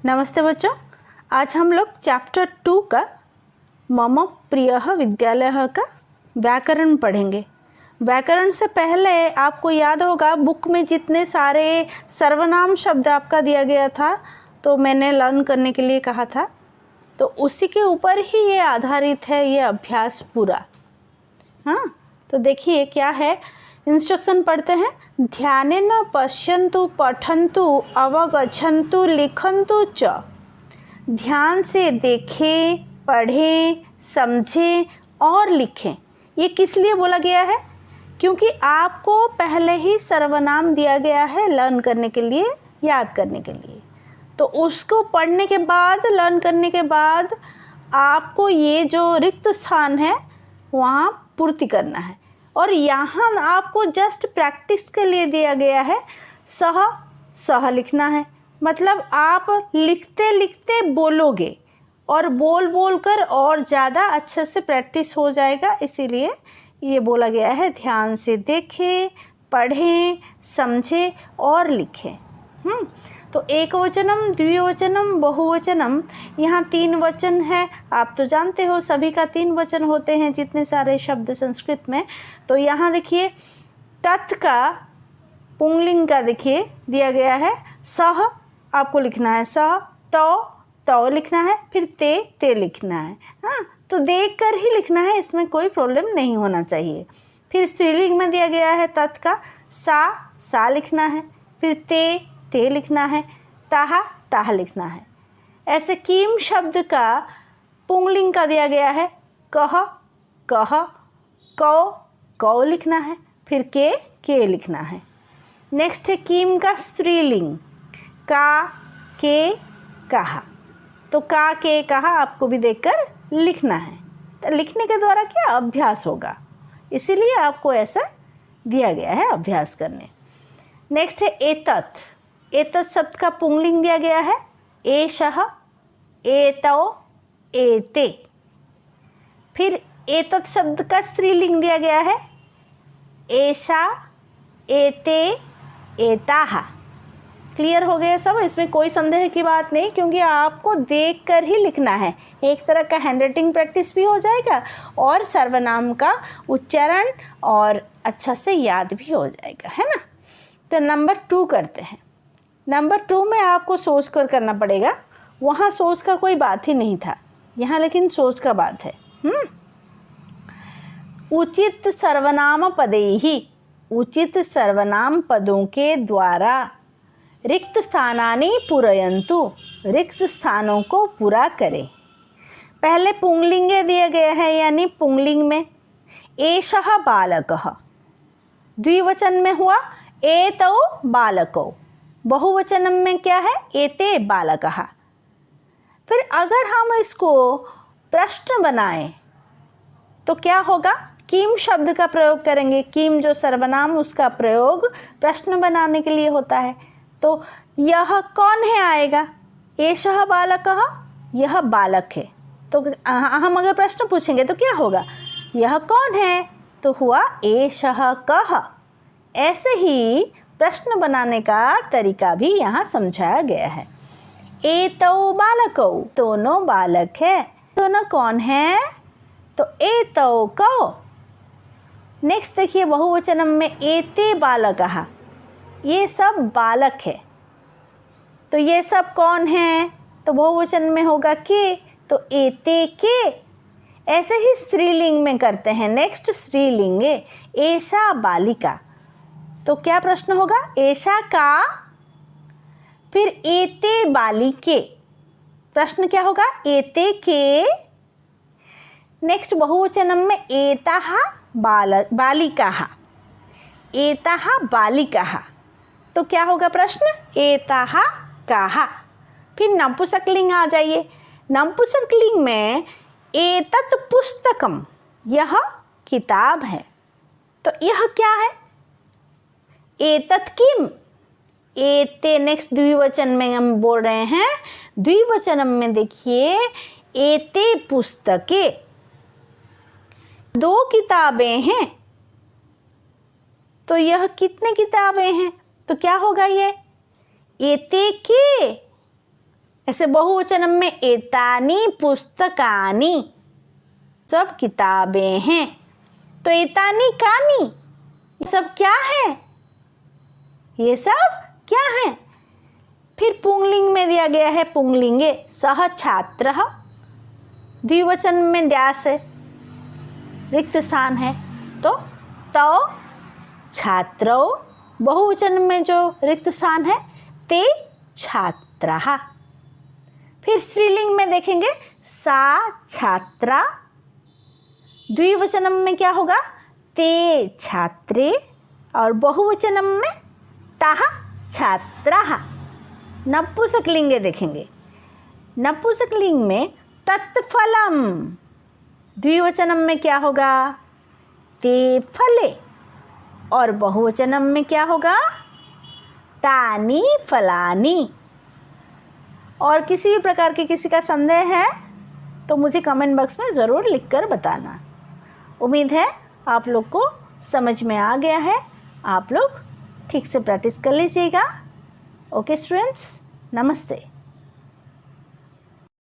नमस्ते बच्चों, आज हम लोग चैप्टर 2 का मम प्रियः विद्यालयः का व्याकरण पढ़ेंगे। व्याकरण से पहले आपको याद होगा बुक में जितने सारे सर्वनाम शब्द आपका दिया गया था तो मैंने लर्न करने के लिए कहा था, तो उसी के ऊपर ही ये आधारित है ये अभ्यास पूरा। हाँ, तो देखिए क्या है, इंस्ट्रक्शन पढ़ते हैं। ध्यानेन पश्यन्तु पठन्तु अवगच्छन्तु लिखन्तु च। ध्यान से देखें, पढ़ें, समझें और लिखें। ये किस लिए बोला गया है? क्योंकि आपको पहले ही सर्वनाम दिया गया है लर्न करने के लिए, याद करने के लिए। तो उसको पढ़ने के बाद, लर्न करने के बाद आपको ये जो रिक्त स्थान है वहाँ पूर्ति करना है। और यहाँ आपको जस्ट प्रैक्टिस के लिए दिया गया है सह लिखना है। मतलब आप लिखते लिखते बोलोगे और बोल बोल कर और ज़्यादा अच्छे से प्रैक्टिस हो जाएगा, इसीलिए ये बोला गया है ध्यान से देखें, पढ़ें, समझें और लिखें। तो एक वचनम, द्विवचनम, बहुवचनम, यहाँ 3 वचन है। आप तो जानते हो सभी का 3 वचन होते हैं जितने सारे शब्द संस्कृत में। तो यहाँ देखिए तत् का पुंगलिंग का देखिए दिया गया है सह, आपको लिखना है सह, तो लिखना है, फिर ते लिखना है। हाँ, तो देख कर ही लिखना है, इसमें कोई प्रॉब्लम नहीं होना चाहिए। फिर स्त्रीलिंग में दिया गया है तत् का सा लिखना है, फिर ते लिखना है, ताहा लिखना है। ऐसे कीम शब्द का पुंगलिंग का दिया गया है कह, कौ लिखना है, फिर के लिखना है। नेक्स्ट है कीम का स्त्रीलिंग के, कहा। तो के, कहा आपको भी देखकर लिखना है। तो लिखने के द्वारा क्या अभ्यास होगा, इसीलिए आपको ऐसा दिया गया है अभ्यास करने। नेक्स्ट है एतत् शब्द का पुंगलिंग दिया गया है एषः, एतौ, एते। फिर एतत् शब्द का स्त्रीलिंग दिया गया है एषा, एते, एताः। क्लियर हो गया सब? इसमें कोई संदेह की बात नहीं, क्योंकि आपको देख कर ही लिखना है। एक तरह का हैंडराइटिंग प्रैक्टिस भी हो जाएगा और सर्वनाम का उच्चारण और अच्छा से याद भी हो जाएगा, है ना। तो नंबर 2 करते हैं। नंबर 2 में आपको सोच कर करना पड़ेगा। वहाँ सोच का कोई बात ही नहीं था, यहाँ लेकिन सोच का बात है। उचित सर्वनाम पदैहि, उचित सर्वनाम पदों के द्वारा रिक्त स्थानानि पूरयन्तु, रिक्त स्थानों को पूरा करें। पहले पुंगलिंगे दिए गए हैं, यानी पुंगलिंग में एषः बालकः, द्विवचन में हुआ एतौ बालकौ, बहुवचन में क्या है एते बालकः। फिर अगर हम इसको प्रश्न बनाएं तो क्या होगा, कीम शब्द का प्रयोग करेंगे। कीम जो सर्वनाम, उसका प्रयोग प्रश्न बनाने के लिए होता है। तो यह कौन है आएगा, एषः बालकः, यह बालक है। तो हम अगर प्रश्न पूछेंगे तो क्या होगा, यह कौन है, तो हुआ एषः कः। ऐसे ही प्रश्न बनाने का तरीका भी यहाँ समझाया गया है। एतौ बालकौ, दोनों बालक है। दोनों कौन है, तो एतौ कौ। नेक्स्ट देखिए बहुवचनम में एते बालकः, ये सब बालक है। तो ये सब कौन है, तो बहुवचन में होगा के, तो एते के। ऐसे ही स्त्रीलिंग में करते हैं। नेक्स्ट स्त्रीलिंगे एषा बालिका, तो क्या प्रश्न होगा, एषा का, फिर एते बालिके, प्रश्न क्या होगा, एते के। नेक्स्ट बहुवचनम में एताः बालिकाः, एताः बालिकाः, तो क्या होगा प्रश्न, एताः काः। फिर नपुंसकलिंग आ जाइए। नपुंसकलिंग में एतत् पुस्तकम, यह किताब है। तो यह क्या है, एतत् किम, एते। नेक्स्ट द्विवचन में हम बोल रहे हैं, द्विवचन में देखिए एते पुस्तके, 2 किताबें हैं। तो यह कितने किताबें हैं, तो क्या होगा ये एते के, ऐसे बहुवचन में एतानी पुस्तकानि, सब किताबें हैं। तो एतानी कानी, ये सब क्या है? ये सब क्या है? फिर पुंगलिंग में दिया गया है पुंगलिंगे, सह छात्रः, द्विवचन में डैश है, रिक्त स्थान है, तो तौ छात्रौ, बहुवचन में जो रिक्त स्थान है ते छात्राः। फिर स्त्रीलिंग में देखेंगे सा छात्रा, द्विवचन में क्या होगा? ते छात्रे, और बहुवचन में ताः छात्राः। नपुंसकलिंगे देखेंगे, नपुंसकलिंग में तत्फलम, द्विवचन में क्या होगा? ते फले, और बहुवचन में क्या होगा? तानी फलानी। और किसी भी प्रकार के किसी का संदेह है तो मुझे कमेंट बॉक्स में ज़रूर लिखकर बताना। उम्मीद है आप लोग को समझ में आ गया है। आप लोग ठीक से प्रैक्टिस कर लीजिएगा। ओके स्टूडेंट्स, नमस्ते।